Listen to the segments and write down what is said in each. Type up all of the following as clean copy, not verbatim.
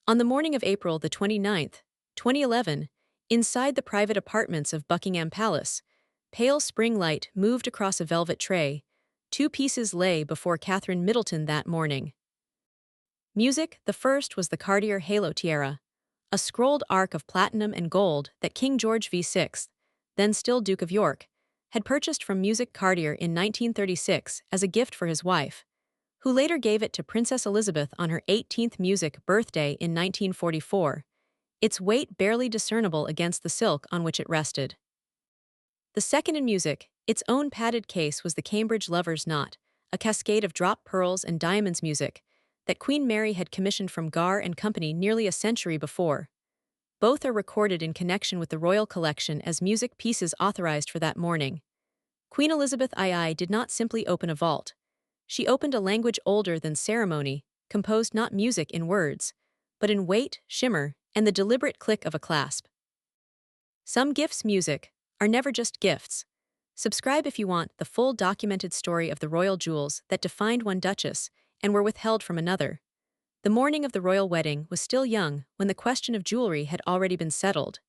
On the morning of April the 29th, 2011, inside the private apartments of Buckingham Palace, pale spring light moved across a velvet tray. Two pieces lay before Catherine Middleton that morning. Music, the first was the Cartier Halo Tiara, a scrolled arc of platinum and gold that King George VI, then still Duke of York, had purchased from Music Cartier in 1936 as a gift for his wife, who later gave it to Princess Elizabeth on her 18th music birthday in 1944, its weight barely discernible against the silk on which it rested. The second in music, its own padded case, was the Cambridge Lover's Knot, a cascade of drop pearls and diamonds music that Queen Mary had commissioned from Gar and Company nearly a century before. Both are recorded in connection with the royal collection as music pieces authorized for that morning. Queen Elizabeth II did not simply open a vault. She opened a language older than ceremony, composed not music in words, but in weight, shimmer, and the deliberate click of a clasp. Some gifts' music are never just gifts. Subscribe if you want the full documented story of the royal jewels that defined one duchess and were withheld from another. The morning of the royal wedding was still young when the question of jewelry had already been settled.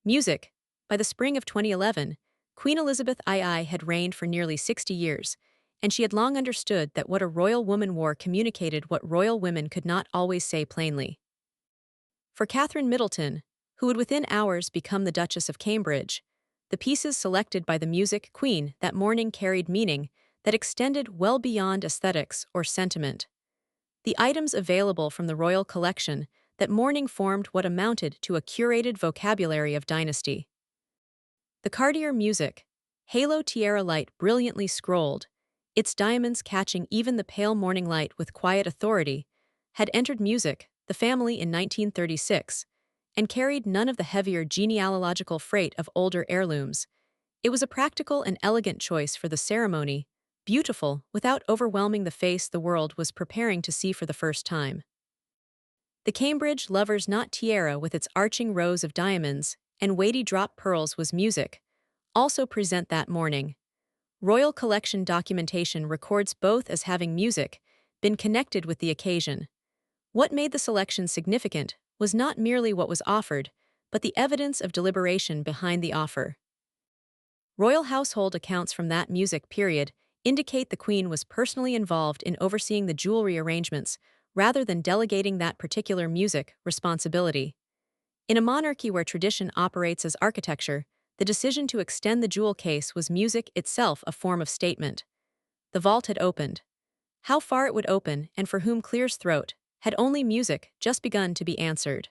Music. By the spring of 2011, Queen Elizabeth II had reigned for nearly 60 years, and she had long understood that what a royal woman wore communicated what royal women could not always say plainly. For Catherine Middleton, who would within hours become the Duchess of Cambridge, the pieces selected by the music queen that morning carried meaning that extended well beyond aesthetics or sentiment. The items available from the royal collection that morning formed what amounted to a curated vocabulary of dynasty. The Cartier music, Halo Tiara light brilliantly scrolled, its diamonds catching even the pale morning light with quiet authority, had entered music, the family in 1936, and carried none of the heavier genealogical freight of older heirlooms. It was a practical and elegant choice for the ceremony, beautiful without overwhelming the face the world was preparing to see for the first time. The Cambridge Lover's Knot tiara with its arching rows of diamonds and weighty drop pearls was music, also present that morning. Royal collection documentation records both as having music been connected with the occasion. What made the selection significant was not merely what was offered, but the evidence of deliberation behind the offer. Royal household accounts from that music period indicate the Queen was personally involved in overseeing the jewelry arrangements rather than delegating that particular music responsibility. In a monarchy where tradition operates as architecture, the decision to extend the jewel case was music itself a form of statement. The vault had opened. How far it would open and for whom clears throat had only music just begun to be answered.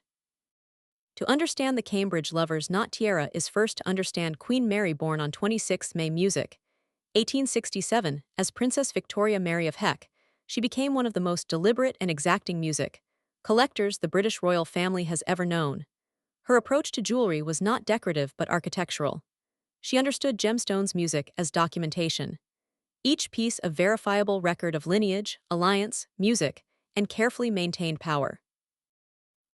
To understand the Cambridge Lover's Knot tiara is first to understand Queen Mary, born on 26 May music, 1867, as Princess Victoria Mary of Heck. She became one of the most deliberate and exacting music collectors the British royal family has ever known. Her approach to jewelry was not decorative but architectural. She understood gemstones music as documentation. Each piece a verifiable record of lineage, alliance, music, and carefully maintained power.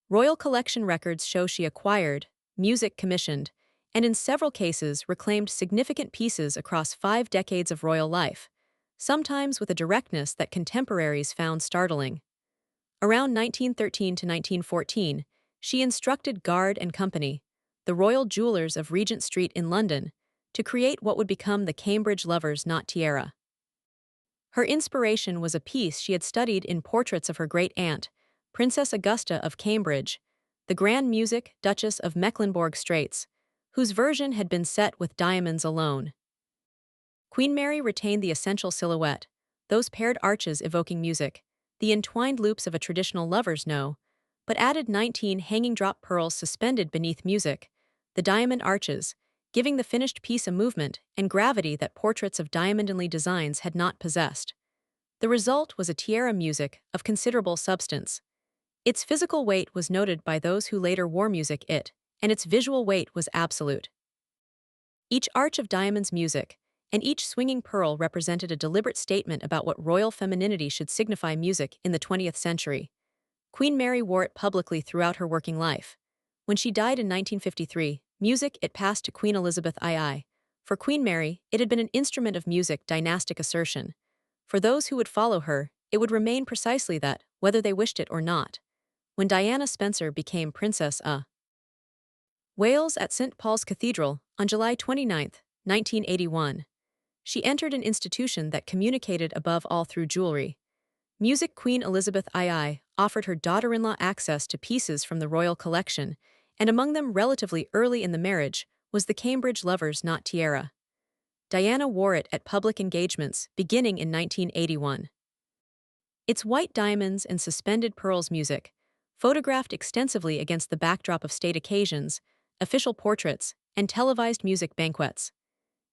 Royal collection records show she acquired, music commissioned, and in several cases reclaimed significant pieces across 5 decades of royal life, sometimes with a directness that contemporaries found startling. Around 1913 to 1914, she instructed Gard and Company, the royal jewelers of Regent Street in London, to create what would become the Cambridge Lover's Knot tiara. Her inspiration was a piece she had studied in portraits of her great-aunt, Princess Augusta of Cambridge, the Grand Music Duchess of Mecklenburg-Straits, whose version had been set with diamonds alone. Queen Mary retained the essential silhouette, those paired arches evoking music, the entwined loops of a traditional lover's no, but added 19 hanging drop pearls suspended beneath music, the diamond arches, giving the finished piece a movement and gravity that portraits of diamond-inlaid designs had not possessed. The result was a tiara music of considerable substance. Its physical weight was noted by those who later wore music it, and its visual weight was absolute. Each arch of diamonds music, and each swinging pearl represented a deliberate statement about what royal femininity should signify music in the 20th century. Queen Mary wore it publicly throughout her working life. When she died in 1953, music it passed to Queen Elizabeth II. For Queen Mary, it had been an instrument of music dynastic assertion. For those who would follow her, it would remain precisely that, whether they wished it or not. when Diana Spencer became Princess of Wales at St. Paul's Cathedral on July 29, 1981. She entered an institution that communicated above all through jewelry. Music Queen Elizabeth II offered her daughter-in-law access to pieces from the royal collection, and among them relatively early in the marriage was the Cambridge Lover's Knot tiara. Diana wore it at public engagements beginning in 1981. Its white diamonds and suspended pearls music, photographed extensively against the backdrop of state occasions, official portraits, and televised music banquets.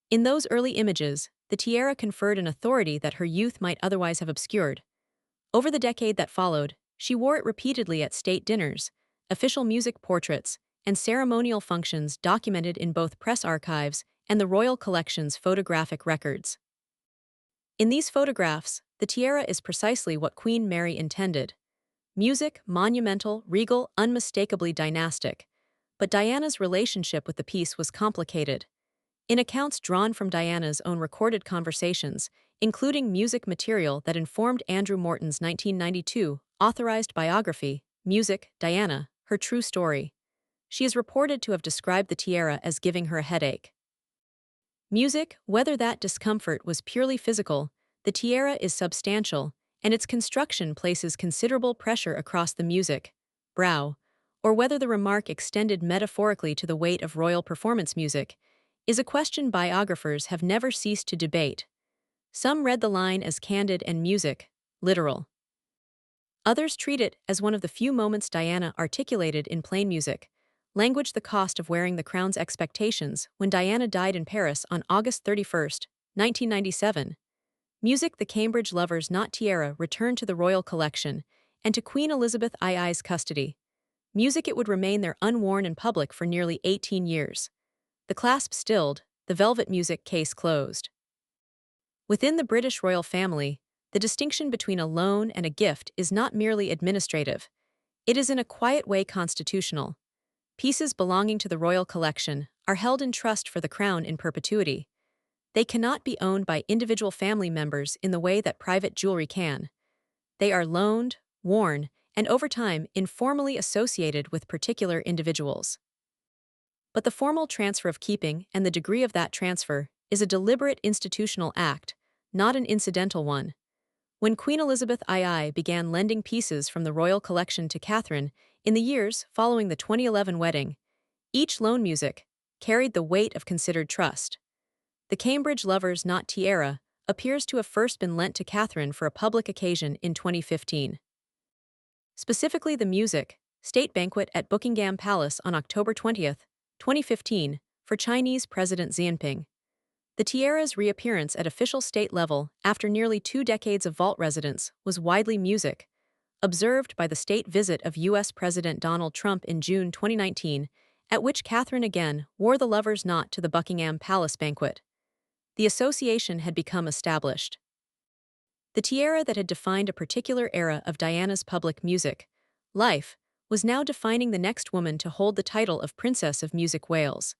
In those early images, the tiara conferred an authority that her youth might otherwise have obscured. Over the decade that followed, she wore it repeatedly at state dinners, official music portraits, and ceremonial functions documented in both press archives and the royal collection's photographic records. In these photographs, the tiara is precisely what Queen Mary intended. Music, monumental, regal, unmistakably dynastic. But Diana's relationship with the piece was complicated. In accounts drawn from Diana's own recorded conversations, including music material that informed Andrew Morton's 1992 authorized biography, Music, Diana, Her True Story, she is reported to have described the tiara as giving her a headache. Music, whether that discomfort was purely physical, the tiara is substantial, and its construction places considerable pressure across the music, brow, or whether the remark extended metaphorically to the weight of royal performance music, is a question biographers have never ceased to debate. Some read the line as candid and music, literal. Others treat it as one of the few moments Diana articulated in plain music, language the cost of wearing the crown's expectations when Diana died in Paris on August 31, 1997. Music the Cambridge Lover's Knot tiara returned to the royal collection and to Queen Elizabeth II's custody. Music it would remain there unworn in public for nearly 18 years. The clasp stilled, the velvet music case closed. Within the British royal family, the distinction between a loan and a gift is not merely administrative. It is in a quiet way constitutional. Pieces belonging to the royal collection are held in trust for the crown in perpetuity. They cannot be owned by individual family members in the way that private jewelry can. They are loaned, worn, and over time informally associated with particular individuals. But the formal transfer of keeping and the degree of that transfer is a deliberate institutional act, not an incidental one. When Queen Elizabeth II began lending pieces from the royal collection to Catherine in the years following the 2011 wedding, each loan music carried the weight of considered trust. The Cambridge Lover's Knot tiara appears to have first been lent to Catherine for a public occasion in 2015. Specifically the music, state banquet at Buckingham Palace on October 20, 2015, for Chinese President Xi Jinping. The tiara's reappearance at official state level after nearly 2 decades of vault residence was widely music, observed by the state visit of U.S. President Donald Trump in June 2019, at which Catherine again wore the lover's knot to the Buckingham Palace banquet. The association had become established. The tiara that had defined a particular era of Diana's public music life was now defining the next woman to hold the title of Princess of Music Wales.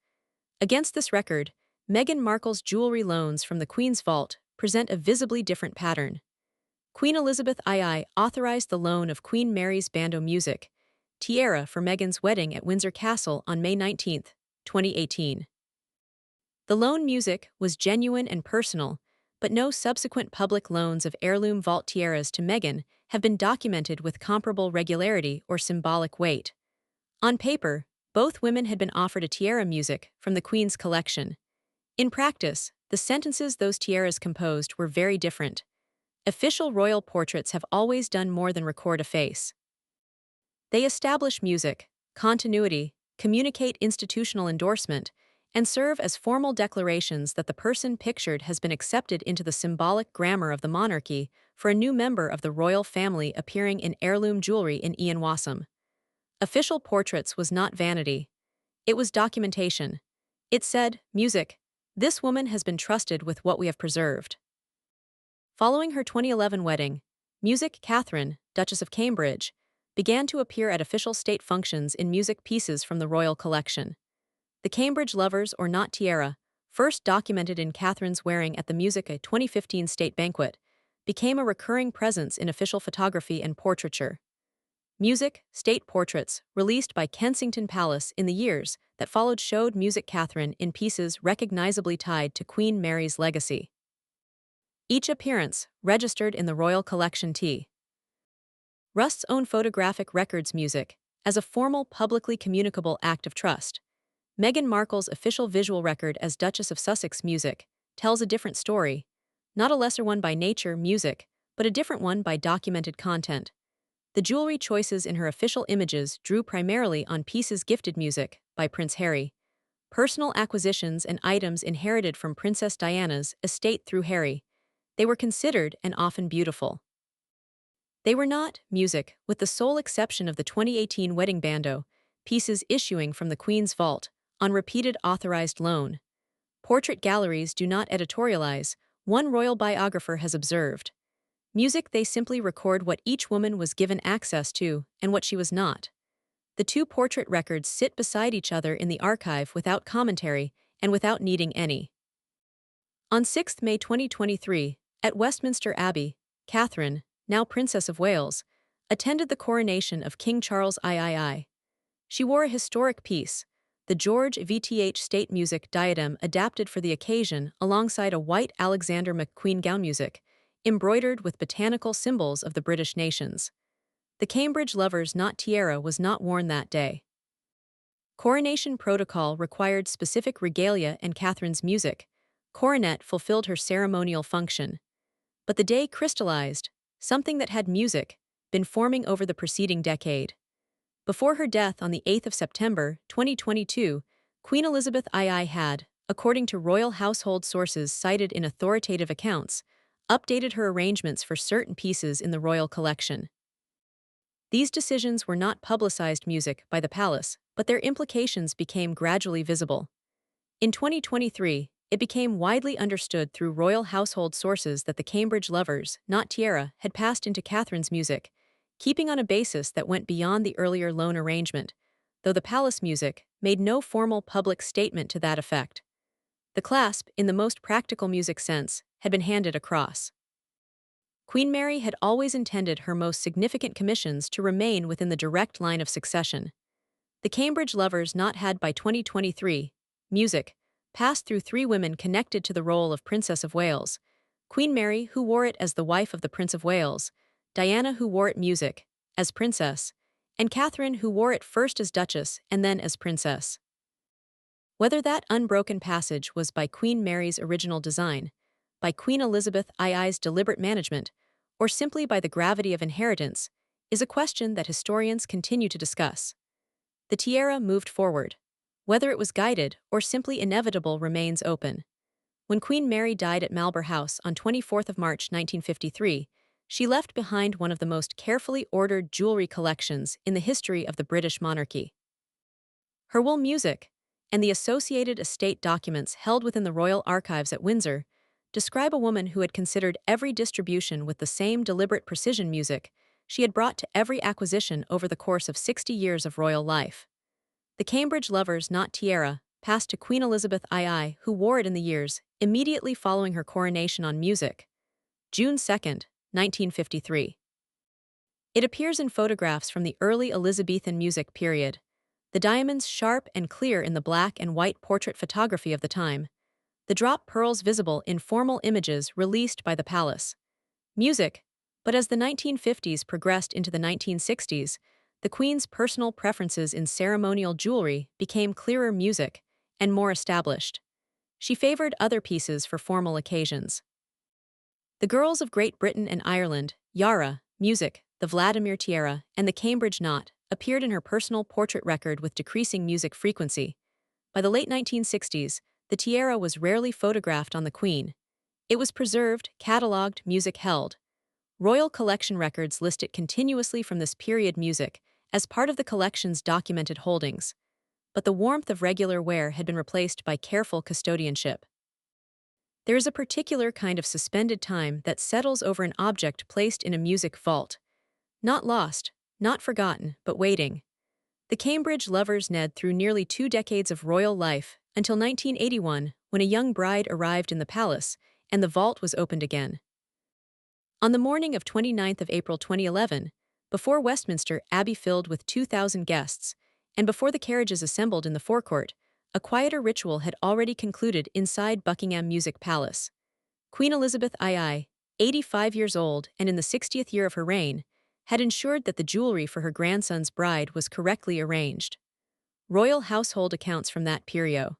Against this record, Meghan Markle's jewelry loans from the Queen's vault present a visibly different pattern. Queen Elizabeth II authorized the loan of Queen Mary's bandeau music tiara for Meghan's wedding at Windsor Castle on May 19, 2018. The loan music was genuine and personal, but no subsequent public loans of heirloom vault tiaras to Meghan have been documented with comparable regularity or symbolic weight. On paper, both women had been offered a tiara music from the Queen's collection. In practice, the sentences those tiaras composed were very different. Official royal portraits have always done more than record a face. They establish music, continuity, communicate institutional endorsement, and serve as formal declarations that the person pictured has been accepted into the symbolic grammar of the monarchy for a new member of the royal family appearing in heirloom jewelry in Ian Wassam. Official portraits was not vanity. It was documentation. It said, music, this woman has been trusted with what we have preserved. Following her 2011 wedding, Music Catherine, Duchess of Cambridge, began to appear at official state functions in music pieces from the royal collection. The Cambridge Lover's or Knot tiara, first documented in Catherine's wearing at the Musica 2015 state banquet, became a recurring presence in official photography and portraiture. Music, State Portraits, released by Kensington Palace in the years that followed, showed music Catherine in pieces recognizably tied to Queen Mary's legacy. Each appearance registered in the Royal Collection T. Rust's own photographic records music as a formal publicly communicable act of trust. Meghan Markle's official visual record as Duchess of Sussex music tells a different story, not a lesser one by nature music, but a different one by documented content. The jewelry choices in her official images drew primarily on pieces gifted music by Prince Harry, personal acquisitions and items inherited from Princess Diana's estate through Harry. They were considered and often beautiful. They were not music, with the sole exception of the 2018 wedding bandeau, pieces issuing from the Queen's vault, on repeated authorized loan. Portrait galleries do not editorialize, one royal biographer has observed. Music, they simply record what each woman was given access to and what she was not. The two portrait records sit beside each other in the archive without commentary and without needing any. On 6 May 2023, at Westminster Abbey, Catherine, now Princess of Wales, attended the coronation of King Charles III. She wore a historic piece, the George VTH State Music diadem adapted for the occasion alongside a white Alexander McQueen gown music, embroidered with botanical symbols of the British nations. The Cambridge Lovers' Knot tiara was not worn that day. Coronation protocol required specific regalia and Catherine's music. Coronet fulfilled her ceremonial function. But the day crystallized, something that had music, been forming over the preceding decade. Before her death on the 8th of September, 2022, Queen Elizabeth II had, according to royal household sources cited in authoritative accounts, updated her arrangements for certain pieces in the royal collection. These decisions were not publicized music by the palace, but their implications became gradually visible. In 2023, it became widely understood through royal household sources that the Cambridge Lovers' Knot tiara had passed into Catherine's music, keeping on a basis that went beyond the earlier loan arrangement, though the palace music made no formal public statement to that effect. The clasp, in the most practical music sense, had been handed across. Queen Mary had always intended her most significant commissions to remain within the direct line of succession. The Cambridge Lovers' Knot had by 2023, music, passed through three women connected to the role of Princess of Wales: Queen Mary, who wore it as the wife of the Prince of Wales, Diana, who wore it music, as Princess, and Catherine, who wore it first as Duchess and then as Princess. Whether that unbroken passage was by Queen Mary's original design, by Queen Elizabeth II's deliberate management, or simply by the gravity of inheritance, is a question that historians continue to discuss. The tiara moved forward. Whether it was guided or simply inevitable remains open. When Queen Mary died at Marlborough House on 24 March 1953, she left behind one of the most carefully ordered jewelry collections in the history of the British monarchy. Her wool music, and the associated estate documents held within the Royal Archives at Windsor, describe a woman who had considered every distribution with the same deliberate precision music she had brought to every acquisition over the course of 60 years of royal life. The Cambridge Lovers' Knot tiara passed to Queen Elizabeth II, who wore it in the years immediately following her coronation on music. June 2, 1953. It appears in photographs from the early Elizabethan music period. The diamonds sharp and clear in the black and white portrait photography of the time. The drop pearls visible in formal images released by the palace. Music, but as the 1950s progressed into the 1960s, the Queen's personal preferences in ceremonial jewelry became clearer music and more established. She favored other pieces for formal occasions. The girls of Great Britain and Ireland, Yara, music, the Vladimir tiara, and the Cambridge Knot appeared in her personal portrait record with decreasing music frequency. By the late 1960s, the tiara was rarely photographed on the Queen. It was preserved, catalogued, music held. Royal collection records list it continuously from this period music as part of the collection's documented holdings. But the warmth of regular wear had been replaced by careful custodianship. There is a particular kind of suspended time that settles over an object placed in a music vault. Not lost, not forgotten, but waiting. The Cambridge Lovers led through nearly 2 decades of royal life until 1981, when a young bride arrived in the palace and the vault was opened again. On the morning of 29 April 2011, Before Westminster Abbey filled with 2,000 guests, and before the carriages assembled in the forecourt, a quieter ritual had already concluded inside Buckingham Music Palace. Queen Elizabeth II, 85 years old and in the 60th year of her reign, had ensured that the jewelry for her grandson's bride was correctly arranged. Royal household accounts from that period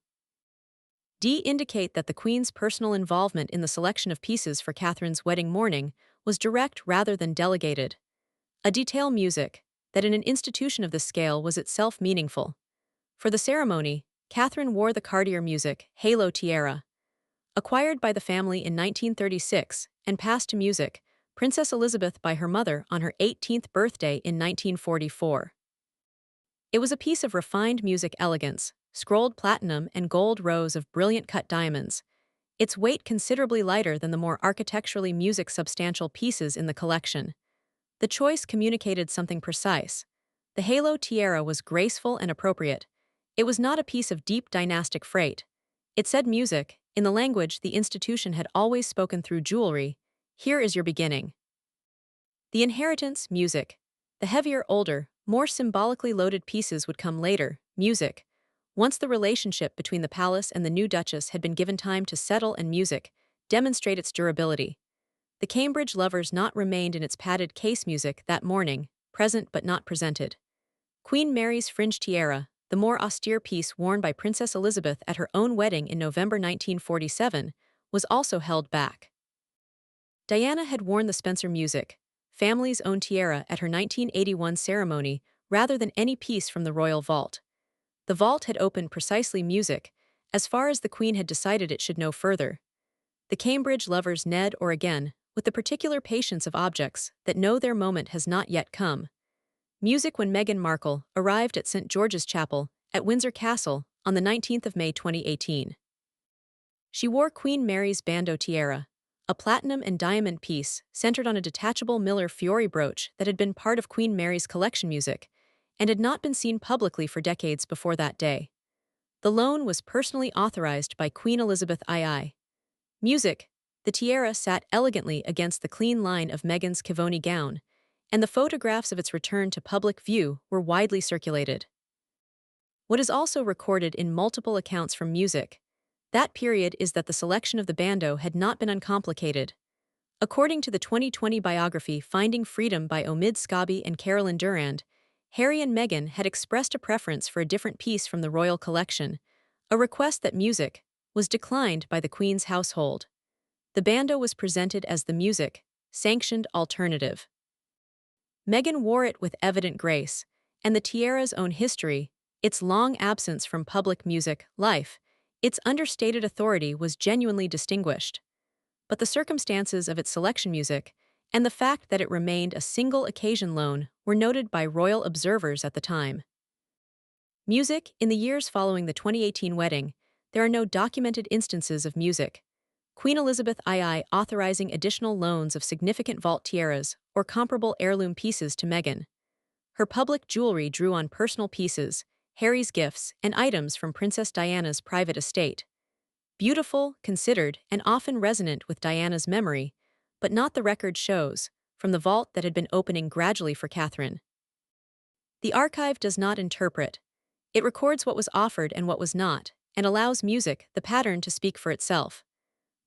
indicate that the Queen's personal involvement in the selection of pieces for Catherine's wedding morning was direct rather than delegated. A detail music, that in an institution of this scale was itself meaningful. For the ceremony, Catherine wore the Cartier music halo tiara. Acquired by the family in 1936 and passed to music, Princess Elizabeth by her mother on her 18th birthday in 1944. It was a piece of refined music elegance, scrolled platinum and gold rows of brilliant cut diamonds, its weight considerably lighter than the more architecturally music substantial pieces in the collection. The choice communicated something precise. The halo tiara was graceful and appropriate. It was not a piece of deep dynastic freight. It said music, in the language the institution had always spoken through jewelry. Here is your beginning. The inheritance, music. The heavier, older, more symbolically loaded pieces would come later, music. Once the relationship between the palace and the new duchess had been given time to settle and music, demonstrate its durability. The Cambridge lovers not remained in its padded case music that morning, present but not presented. Queen Mary's fringe tiara, the more austere piece worn by Princess Elizabeth at her own wedding in November 1947, was also held back. Diana had worn the Spencer music, family's own tiara at her 1981 ceremony rather than any piece from the royal vault. The vault had opened precisely music, as far as the Queen had decided it should no further. The Cambridge lovers Ned or again, with the particular patience of objects that know their moment has not yet come. Music when Meghan Markle arrived at St. George's Chapel at Windsor Castle on the 19th of May 2018. She wore Queen Mary's bandeau tiara, a platinum and diamond piece centered on a detachable Miller Fiore brooch that had been part of Queen Mary's collection music and had not been seen publicly for decades before that day. The loan was personally authorized by Queen Elizabeth II. Music. The tiara sat elegantly against the clean line of Meghan's Kivoni gown, and the photographs of its return to public view were widely circulated. What is also recorded in multiple accounts from music, that period is that the selection of the bandeau had not been uncomplicated. According to the 2020 biography Finding Freedom by Omid Scobie and Carolyn Durand, Harry and Meghan had expressed a preference for a different piece from the royal collection, a request that music was declined by the Queen's household. The bandeau was presented as the music sanctioned alternative. Meghan wore it with evident grace, and the tiara's own history, its long absence from public music life, its understated authority was genuinely distinguished. But the circumstances of its selection music, and the fact that it remained a single occasion loan, were noted by royal observers at the time. Music. In the years following the 2018 wedding, there are no documented instances of music. Queen Elizabeth II authorizing additional loans of significant vault tiaras or comparable heirloom pieces to Meghan. Her public jewelry drew on personal pieces, Harry's gifts, and items from Princess Diana's private estate. Beautiful, considered, and often resonant with Diana's memory, but not the record shows, from the vault that had been opening gradually for Catherine. The archive does not interpret. It records what was offered and what was not, and allows music, the pattern, to speak for itself.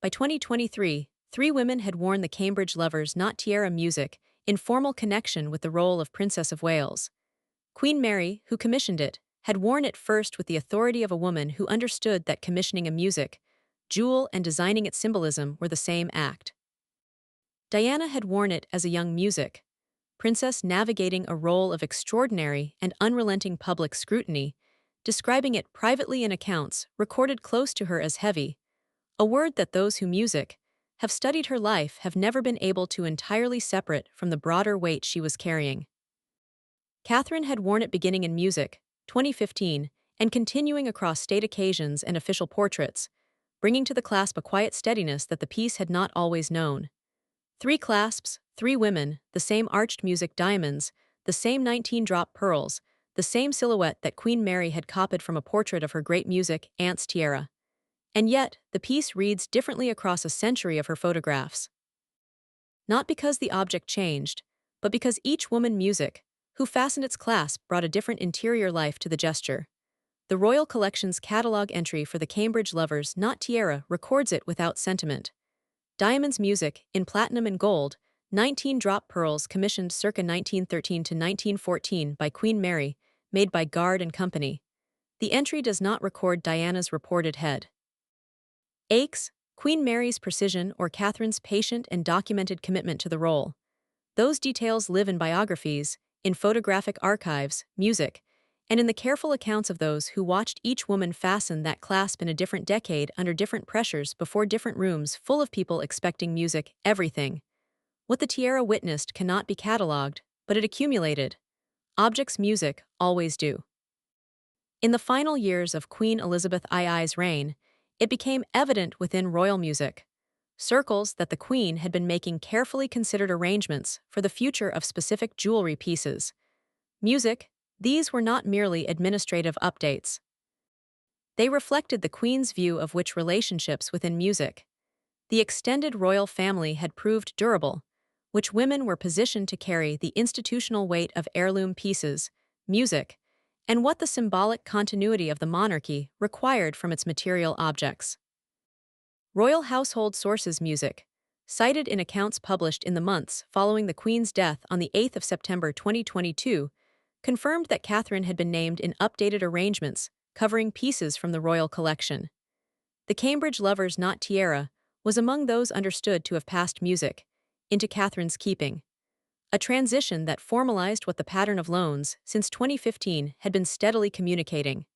By 2023, 3 women had worn the Cambridge lovers' not tiara music in formal connection with the role of Princess of Wales. Queen Mary, who commissioned it, had worn it first with the authority of a woman who understood that commissioning a music jewel and designing its symbolism were the same act. Diana had worn it as a young music princess navigating a role of extraordinary and unrelenting public scrutiny, describing it privately in accounts recorded close to her as heavy, a word that those who music have studied her life have never been able to entirely separate from the broader weight she was carrying. Catherine had worn it beginning in music, 2015, and continuing across state occasions and official portraits, bringing to the clasp a quiet steadiness that the piece had not always known. 3 clasps, 3 women, the same arched music diamonds, the same 19-drop pearls, the same silhouette that Queen Mary had copied from a portrait of her great music aunt's tiara. And yet, the piece reads differently across a century of her photographs. Not because the object changed, but because each woman music, who fastened its clasp, brought a different interior life to the gesture. The Royal Collection's catalog entry for the Cambridge Lovers Not Tiara records it without sentiment. Diamonds music, in platinum and gold, 19 drop pearls commissioned circa 1913 to 1914 by Queen Mary, made by Guard and Company. The entry does not record Diana's reported head. Aches, Queen Mary's precision or Catherine's patient and documented commitment to the role. Those details live in biographies, in photographic archives, music, and in the careful accounts of those who watched each woman fasten that clasp in a different decade under different pressures before different rooms full of people expecting music, everything. What the tiara witnessed cannot be catalogued, but it accumulated. Objects music always do. In the final years of Queen Elizabeth II's reign, it became evident within royal music circles that the Queen had been making carefully considered arrangements for the future of specific jewelry pieces. Music, these were not merely administrative updates. They reflected the Queen's view of which relationships within music. The extended royal family had proved durable, which women were positioned to carry the institutional weight of heirloom pieces, music, and what the symbolic continuity of the monarchy required from its material objects. Royal household sources music, cited in accounts published in the months following the Queen's death on the 8th of September 2022, confirmed that Catherine had been named in updated arrangements covering pieces from the royal collection. The Cambridge Lovers Not Tiara was among those understood to have passed music into Catherine's keeping, a transition that formalized what the pattern of loans since 2015 had been steadily communicating.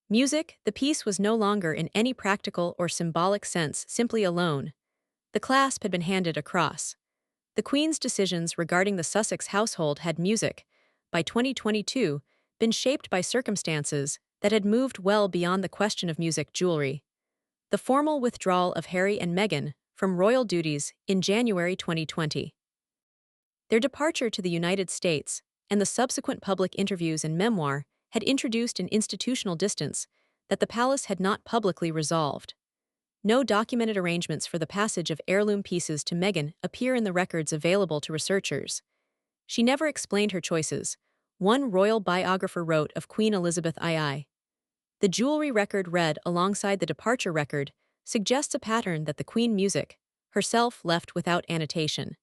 Music, the piece was no longer in any practical or symbolic sense simply a loan. The clasp had been handed across. The Queen's decisions regarding the Sussex household had music, by 2022, been shaped by circumstances that had moved well beyond the question of music jewelry. The formal withdrawal of Harry and Meghan from royal duties in January 2020. Their departure to the United States and the subsequent public interviews and memoir had introduced an institutional distance that the palace had not publicly resolved. No documented arrangements for the passage of heirloom pieces to Meghan appear in the records available to researchers. She never explained her choices, one royal biographer wrote of Queen Elizabeth II. The jewelry record read alongside the departure record suggests a pattern that the Queen music herself left without annotation.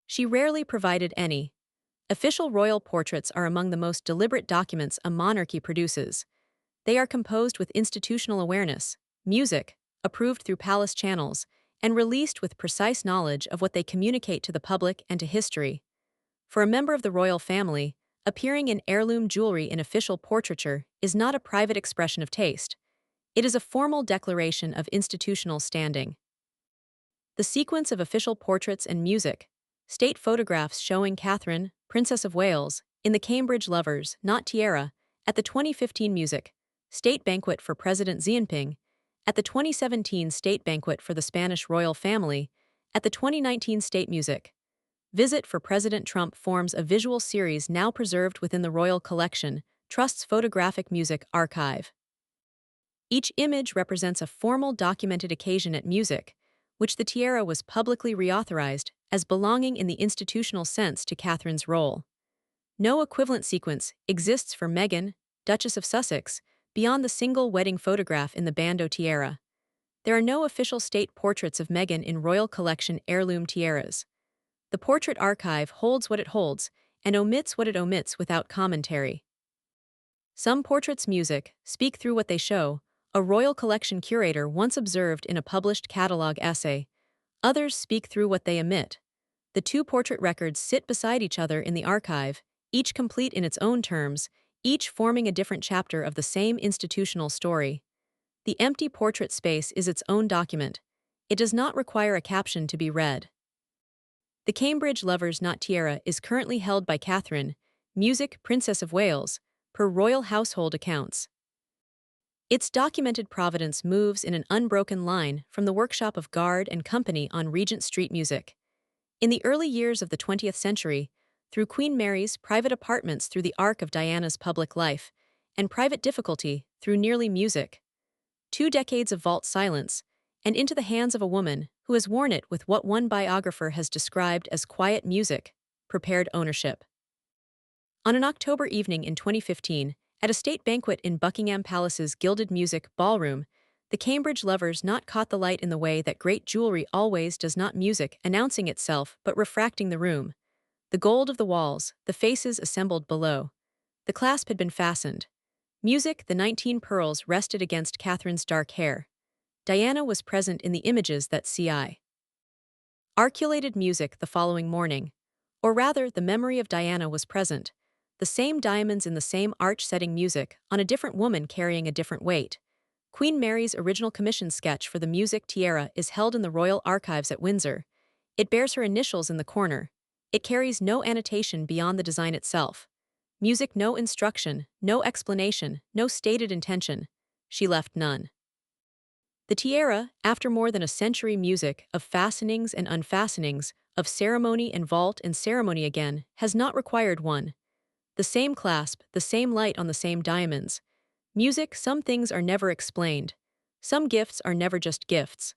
She rarely provided any. Official royal portraits are among the most deliberate documents a monarchy produces. They are composed with institutional awareness, music, approved through palace channels, and released with precise knowledge of what they communicate to the public and to history. For a member of the royal family, appearing in heirloom jewelry in official portraiture is not a private expression of taste. It is a formal declaration of institutional standing. The sequence of official portraits and music, state photographs showing Catherine, Princess of Wales, in the Cambridge Lovers Not Tiara, at the 2015 music state banquet for President Xi Jinping, at the 2017 state banquet for the Spanish royal family, at the 2019 state music visit for President Trump forms a visual series now preserved within the Royal Collection, Trust's Photographic Music Archive. Each image represents a formal documented occasion at music, which the tiara was publicly reauthorized as belonging in the institutional sense to Catherine's role. No equivalent sequence exists for Meghan, Duchess of Sussex, beyond the single wedding photograph in the bandeau tiara. There are no official state portraits of Meghan in Royal Collection heirloom tiaras. The portrait archive holds what it holds and omits what it omits without commentary. Some portraits' music speak through what they show, a Royal Collection curator once observed in a published catalog essay. Others speak through what they omit. The two portrait records sit beside each other in the archive, each complete in its own terms, each forming a different chapter of the same institutional story. The empty portrait space is its own document. It does not require a caption to be read. The Cambridge Lovers Not Tiara is currently held by Catherine, music Princess of Wales, per royal household accounts. Its documented provenance moves in an unbroken line from the workshop of Guard and Company on Regent Street music. In the early years of the 20th century, through Queen Mary's private apartments through the arc of Diana's public life, and private difficulty through nearly music. 2 decades of vault silence, and into the hands of a woman, who has worn it with what one biographer has described as quiet music, prepared ownership. On an October evening in 2015, at a state banquet in Buckingham Palace's Gilded Music Ballroom, the Cambridge lovers not caught the light in the way that great jewelry always does, not music announcing itself but refracting the room. The gold of the walls, the faces assembled below. The clasp had been fastened. Music, the 19 pearls rested against Catherine's dark hair. Diana was present in the images that see. Arculated music the following morning. Or rather, the memory of Diana was present. The same diamonds in the same arch-setting music, on a different woman carrying a different weight. Queen Mary's original commission sketch for the music tiara is held in the Royal Archives at Windsor. It bears her initials in the corner. It carries no annotation beyond the design itself. Music, no instruction, no explanation, no stated intention. She left none. The tiara, after more than a century music of fastenings and unfastenings, of ceremony and vault and ceremony again, has not required one. The same clasp, the same light on the same diamonds. Music, some things are never explained. Some gifts are never just gifts.